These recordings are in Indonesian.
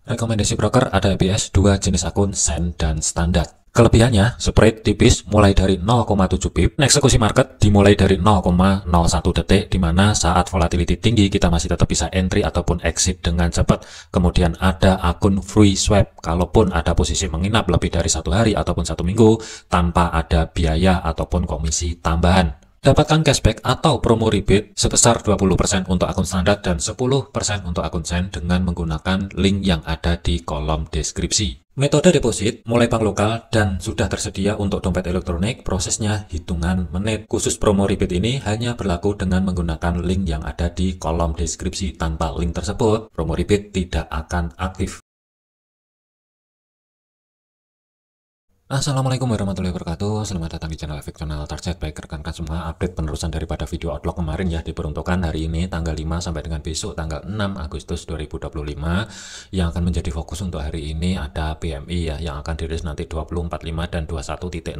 Rekomendasi broker ada ABS, dua jenis akun, sen, dan standar. Kelebihannya, spread tipis mulai dari 0,7 pip, eksekusi market dimulai dari 0,01 detik, di mana saat volatility tinggi kita masih tetap bisa entry ataupun exit dengan cepat. Kemudian ada akun free swap, kalaupun ada posisi menginap lebih dari 1 hari ataupun 1 minggu, tanpa ada biaya ataupun komisi tambahan. Dapatkan cashback atau promo rebate sebesar 20% untuk akun standar dan 10% untuk akun sen dengan menggunakan link yang ada di kolom deskripsi. Metode deposit mulai bank lokal dan sudah tersedia untuk dompet elektronik, prosesnya hitungan menit. Khusus promo rebate ini hanya berlaku dengan menggunakan link yang ada di kolom deskripsi. Tanpa link tersebut, promo rebate tidak akan aktif. Assalamualaikum warahmatullahi wabarakatuh. Selamat datang di channel Efeksional Target. Baik rekan-rekan semua, update penerusan daripada video outlook kemarin ya, diperuntukkan hari ini tanggal 5 sampai dengan besok tanggal 6 Agustus 2025. Yang akan menjadi fokus untuk hari ini ada PMI ya, yang akan dirilis nanti 24.5 dan 21.00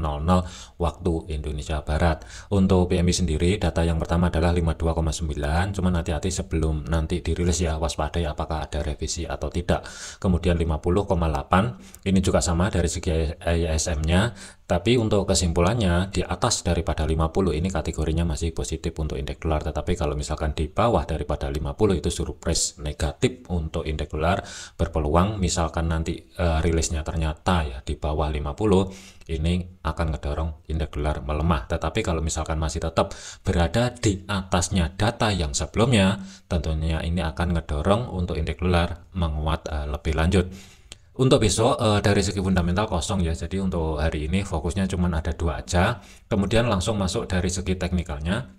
waktu Indonesia Barat. Untuk PMI sendiri, data yang pertama adalah 52,9, cuman hati-hati sebelum nanti dirilis ya, waspadai apakah ada revisi atau tidak. Kemudian 50,8, ini juga sama dari segi ISM-nya, tapi untuk kesimpulannya di atas daripada 50 ini kategorinya masih positif untuk indeks dolar, tetapi kalau misalkan di bawah daripada 50 itu surprise negatif untuk indeks dolar, berpeluang misalkan nanti rilisnya ternyata ya di bawah 50, ini akan ngedorong indeks dolar melemah. Tetapi kalau misalkan masih tetap berada di atasnya data yang sebelumnya, tentunya ini akan ngedorong untuk indeks dolar menguat lebih lanjut. Untuk besok dari segi fundamental kosong ya, jadi untuk hari ini fokusnya cuma ada dua aja. Kemudian langsung masuk dari segi teknikalnya.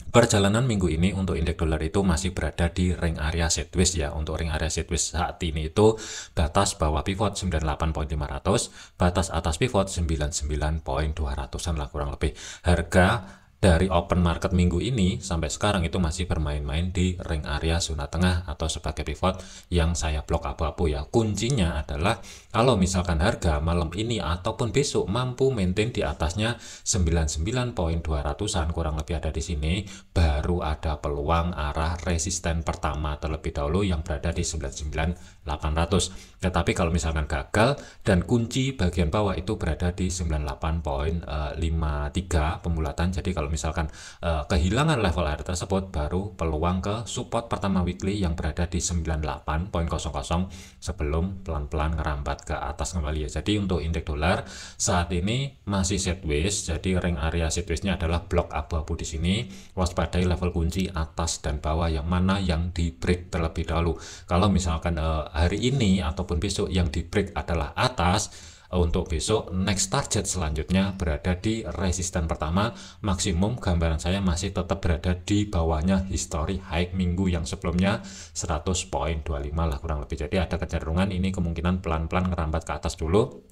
Perjalanan minggu ini untuk indeks dolar itu masih berada di ring area sideways ya. Untuk ring area sideways saat ini itu batas bawah pivot 98.500, batas atas pivot 99.200an lah kurang lebih. Harga dari open market minggu ini sampai sekarang itu masih bermain-main di ring area zona tengah atau sebagai pivot yang saya blok abu-abu ya. Kuncinya adalah kalau misalkan harga malam ini ataupun besok mampu maintain di atasnya 99.200an kurang lebih ada di sini, baru ada peluang arah resisten pertama terlebih dahulu yang berada di 99.800. Tetapi kalau misalkan gagal dan kunci bagian bawah itu berada di 98.53 pembulatan, jadi kalau misalkan kehilangan level area tersebut, baru peluang ke support pertama weekly yang berada di 98.00 sebelum pelan-pelan ngerambat ke atas kembali ya. Jadi untuk indeks dolar saat ini masih sideways, jadi ring area sidewaysnya adalah blok abu-abu di sini. Waspadai level kunci atas dan bawah yang mana yang di break terlebih dahulu. Kalau misalkan hari ini ataupun besok yang di break adalah atas, untuk besok next target selanjutnya berada di resisten pertama, maksimum gambaran saya masih tetap berada di bawahnya history high minggu yang sebelumnya 100.25 lah kurang lebih. Jadi ada kecenderungan ini kemungkinan pelan-pelan ngerambat ke atas dulu.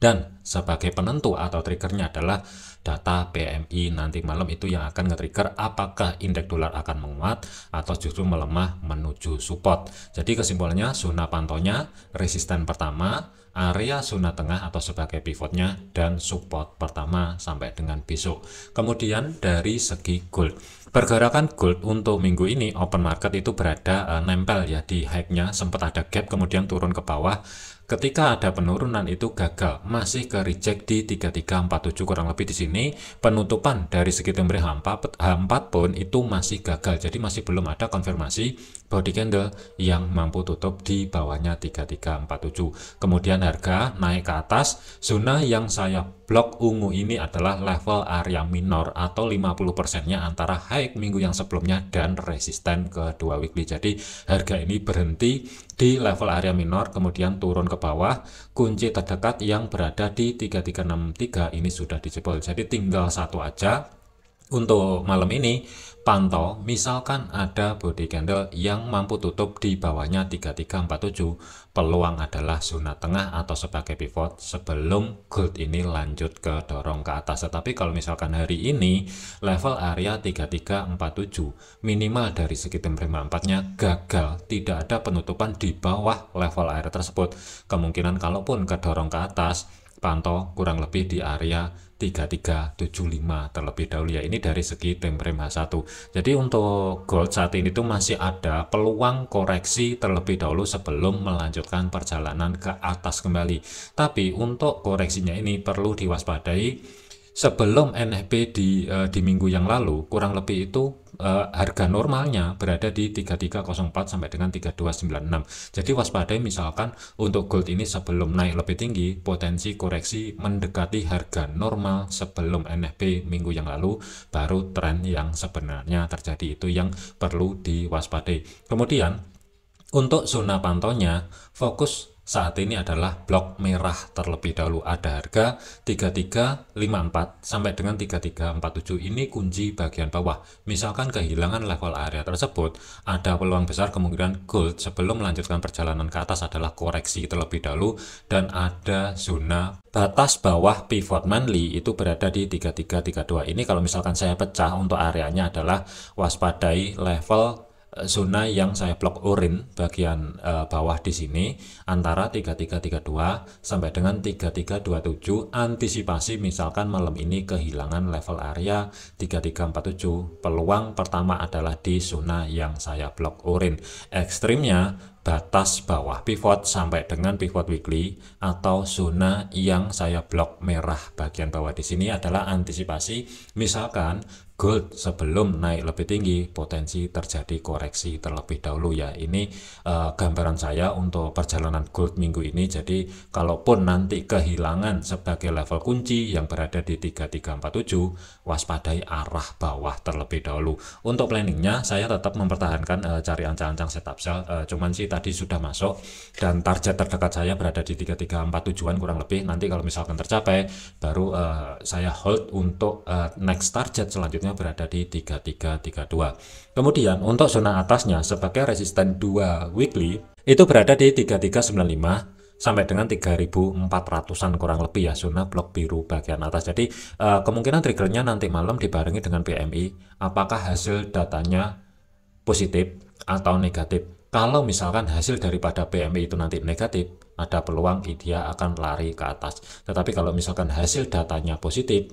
Dan sebagai penentu atau triggernya adalah data PMI nanti malam, itu yang akan nge-trigger apakah indeks dolar akan menguat atau justru melemah menuju support. Jadi kesimpulannya zona pantaunya resisten pertama, area zona tengah atau sebagai pivotnya, dan support pertama sampai dengan besok. Kemudian dari segi gold, pergerakan gold untuk minggu ini open market itu berada nempel ya di high-nya, sempat ada gap kemudian turun ke bawah. Ketika ada penurunan itu gagal, masih ke reject di 3347 kurang lebih di sini. Penutupan dari segi tembrih H4 pun itu masih gagal, jadi masih belum ada konfirmasi body candle yang mampu tutup di bawahnya 3347. Kemudian harga naik ke atas, zona yang saya blok ungu ini adalah level area minor atau 50%-nya antara high minggu yang sebelumnya dan resisten kedua weekly. Jadi harga ini berhenti di level area minor kemudian turun ke bawah. Kunci terdekat yang berada di 3363 ini sudah dijebol, jadi tinggal satu aja. Untuk malam ini pantau misalkan ada body candle yang mampu tutup di bawahnya 3347, peluang adalah zona tengah atau sebagai pivot sebelum gold ini lanjut ke dorong ke atas. Tetapi kalau misalkan hari ini level area 3347 minimal dari segi tembrih 4-nya gagal, tidak ada penutupan di bawah level area tersebut, kemungkinan kalaupun kedorong ke atas pantau kurang lebih di area 3375 terlebih dahulu ya. Ini dari segi time frame H1. Jadi untuk gold saat ini tuh masih ada peluang koreksi terlebih dahulu sebelum melanjutkan perjalanan ke atas kembali. Tapi untuk koreksinya ini perlu diwaspadai. Sebelum NFP di minggu yang lalu kurang lebih itu harga normalnya berada di 3304 sampai dengan 3296. Jadi waspadai misalkan untuk gold ini sebelum naik lebih tinggi, potensi koreksi mendekati harga normal sebelum NFP minggu yang lalu, baru tren yang sebenarnya terjadi. Itu yang perlu diwaspadai. Kemudian untuk zona pantaunya fokus saat ini adalah blok merah terlebih dahulu. Ada harga 3354 sampai dengan 3347. Ini kunci bagian bawah. Misalkan kehilangan level area tersebut, ada peluang besar kemungkinan gold sebelum melanjutkan perjalanan ke atas adalah koreksi terlebih dahulu, dan ada zona batas bawah pivot monthly itu berada di 3332. Ini kalau misalkan saya pecah untuk areanya adalah waspadai level zona yang saya blok oranye bagian bawah di sini antara 3332 sampai dengan 3327. Antisipasi misalkan malam ini kehilangan level area 3347, peluang pertama adalah di zona yang saya blok oranye. Ekstrimnya batas bawah pivot sampai dengan pivot weekly atau zona yang saya blok merah bagian bawah di sini adalah antisipasi misalkan gold sebelum naik lebih tinggi potensi terjadi koreksi terlebih dahulu ya. Ini gambaran saya untuk perjalanan gold minggu ini. Jadi kalaupun nanti kehilangan sebagai level kunci yang berada di 3347, waspadai arah bawah terlebih dahulu. Untuk planningnya saya tetap mempertahankan cari ancang-ancang setup sell, cuman sih tadi sudah masuk dan target terdekat saya berada di 3347-an kurang lebih. Nanti kalau misalkan tercapai baru saya hold untuk next target selanjutnya berada di 3332. Kemudian untuk zona atasnya sebagai resisten 2 weekly itu berada di 3395 sampai dengan 3400-an kurang lebih ya, zona blok biru bagian atas. Jadi kemungkinan triggernya nanti malam dibarengi dengan PMI, apakah hasil datanya positif atau negatif. Kalau misalkan hasil daripada PMI itu nanti negatif, ada peluang dia akan lari ke atas. Tetapi kalau misalkan hasil datanya positif,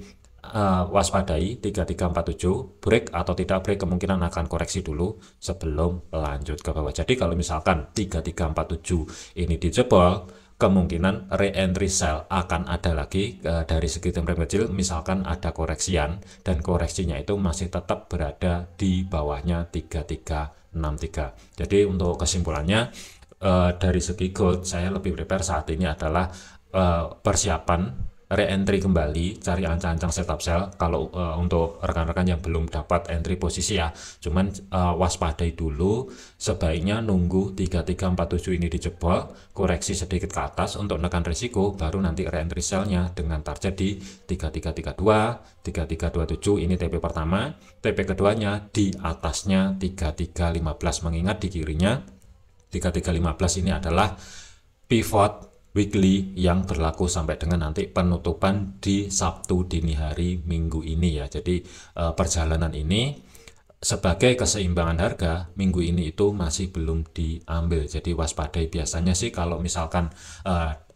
waspadai 3347, break atau tidak break kemungkinan akan koreksi dulu sebelum lanjut ke bawah. Jadi kalau misalkan 3347 ini dijebol, kemungkinan re-entry sell akan ada lagi dari segi time frame kecil. Misalkan ada koreksian dan koreksinya itu masih tetap berada di bawahnya 3363. Jadi untuk kesimpulannya dari segi gold saya lebih prepare saat ini adalah persiapan re-entry kembali, cari ancang-ancang setup sell. Kalau untuk rekan-rekan yang belum dapat entry posisi ya, cuman waspadai dulu, sebaiknya nunggu 3347 ini dijebol, koreksi sedikit ke atas untuk menekan risiko, baru nanti re-entry sellnya dengan target di 3332, 3327. Ini TP pertama. TP keduanya di atasnya 3315, mengingat di kirinya 3315 ini adalah pivot weekly yang berlaku sampai dengan nanti penutupan di Sabtu dini hari minggu ini ya. Jadi perjalanan ini sebagai keseimbangan harga minggu ini itu masih belum diambil. Jadi waspadai. Biasanya sih kalau misalkan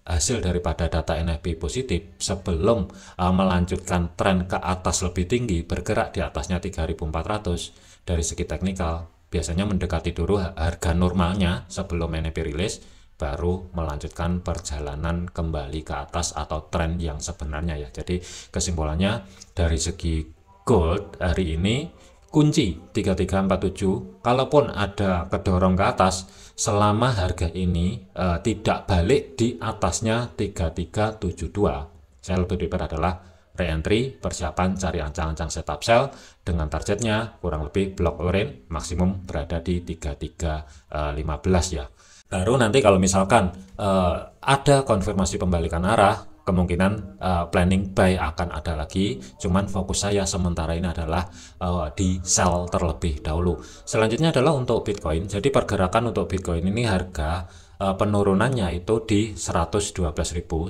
hasil daripada data NFP positif sebelum melanjutkan tren ke atas lebih tinggi, bergerak di atasnya 3400 dari segi teknikal, biasanya mendekati dulu harga normalnya sebelum NFP rilis, baru melanjutkan perjalanan kembali ke atas atau tren yang sebenarnya ya. Jadi kesimpulannya dari segi gold hari ini kunci 3347, kalaupun ada kedorong ke atas selama harga ini tidak balik di atasnya 3372, saya lebih prepare adalah re-entry, persiapan cari ancang-ancang setup sell dengan targetnya kurang lebih blok orange maksimum berada di 3315 ya. Baru nanti kalau misalkan ada konfirmasi pembalikan arah, kemungkinan planning buy akan ada lagi. Cuman fokus saya sementara ini adalah di sell terlebih dahulu. Selanjutnya adalah untuk Bitcoin. Jadi pergerakan untuk Bitcoin ini harga penurunannya itu di 112.000.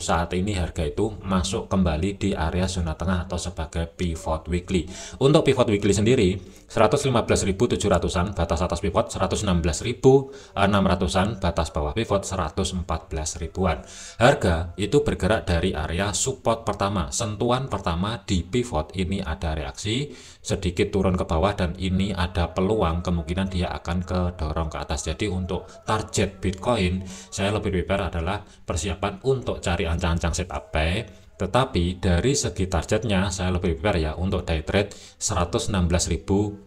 Saat ini harga itu masuk kembali di area zona tengah atau sebagai pivot weekly. Untuk pivot weekly sendiri 115.700-an batas atas pivot, 116.600-an batas bawah pivot, 114.000-an. Harga itu bergerak dari area support pertama. Sentuhan pertama di pivot ini ada reaksi sedikit turun ke bawah dan ini ada peluang kemungkinan dia akan kedorong ke atas. Jadi untuk target Bitcoin saya lebih prepare adalah persiapan untuk cari ancang-ancang setup buy, tetapi dari segi targetnya saya lebih prepare ya untuk day trade 116.600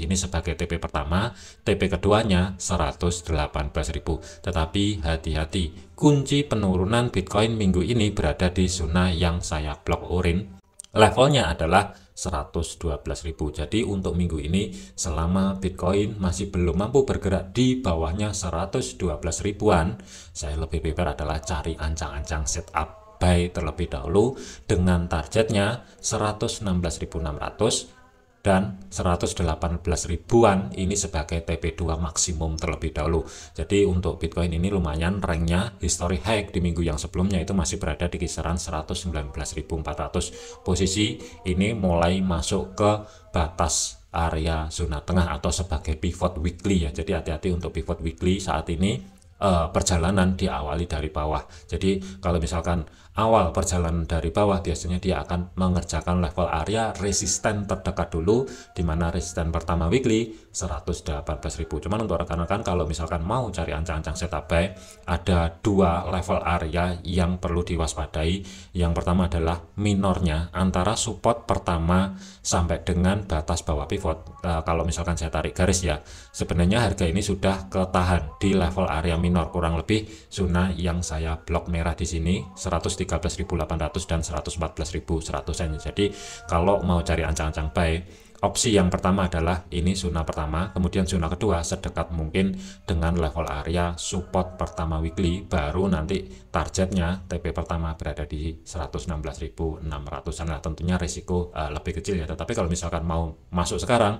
ini sebagai TP pertama, TP keduanya 118.000. Tetapi hati-hati, kunci penurunan Bitcoin minggu ini berada di zona yang saya blok orange. Levelnya adalah 112.000. Jadi untuk minggu ini selama Bitcoin masih belum mampu bergerak di bawahnya 112.000-an, saya lebih prepare adalah cari ancang-ancang setup buy terlebih dahulu dengan targetnya 116.600 dan 118.000-an ini sebagai TP2 maksimum terlebih dahulu. Jadi untuk Bitcoin ini lumayan ranknya history high di minggu yang sebelumnya itu masih berada di kisaran 119.400. Posisi ini mulai masuk ke batas area zona tengah atau sebagai pivot weekly ya. Jadi hati-hati untuk pivot weekly saat ini. Perjalanan diawali dari bawah. Jadi kalau misalkan awal perjalanan dari bawah biasanya dia akan mengerjakan level area resisten terdekat dulu, di mana resisten pertama weekly 118.000. Cuman untuk rekan-rekan kalau misalkan mau cari ancang-ancang setup buy, ada dua level area yang perlu diwaspadai. Yang pertama adalah minornya antara support pertama sampai dengan batas bawah pivot. Kalau misalkan saya tarik garis ya, sebenarnya harga ini sudah ketahan di level area minor, kurang lebih zona yang saya blok merah di sini 113.800 dan 114.100. Jadi kalau mau cari ancang-ancang buy, opsi yang pertama adalah ini zona pertama, kemudian zona kedua sedekat mungkin dengan level area support pertama weekly, baru nanti targetnya TP pertama berada di 116.600-an lah. Tentunya risiko lebih kecil ya, tetapi kalau misalkan mau masuk sekarang,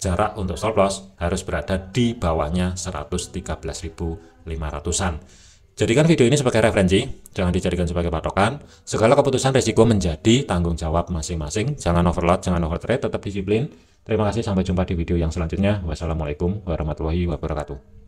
jarak untuk stop loss harus berada di bawahnya 113.500-an. Jadikan video ini sebagai referensi, jangan dijadikan sebagai patokan. Segala keputusan risiko menjadi tanggung jawab masing-masing. Jangan overload, jangan overtrade, tetap disiplin. Terima kasih, sampai jumpa di video yang selanjutnya. Wassalamualaikum warahmatullahi wabarakatuh.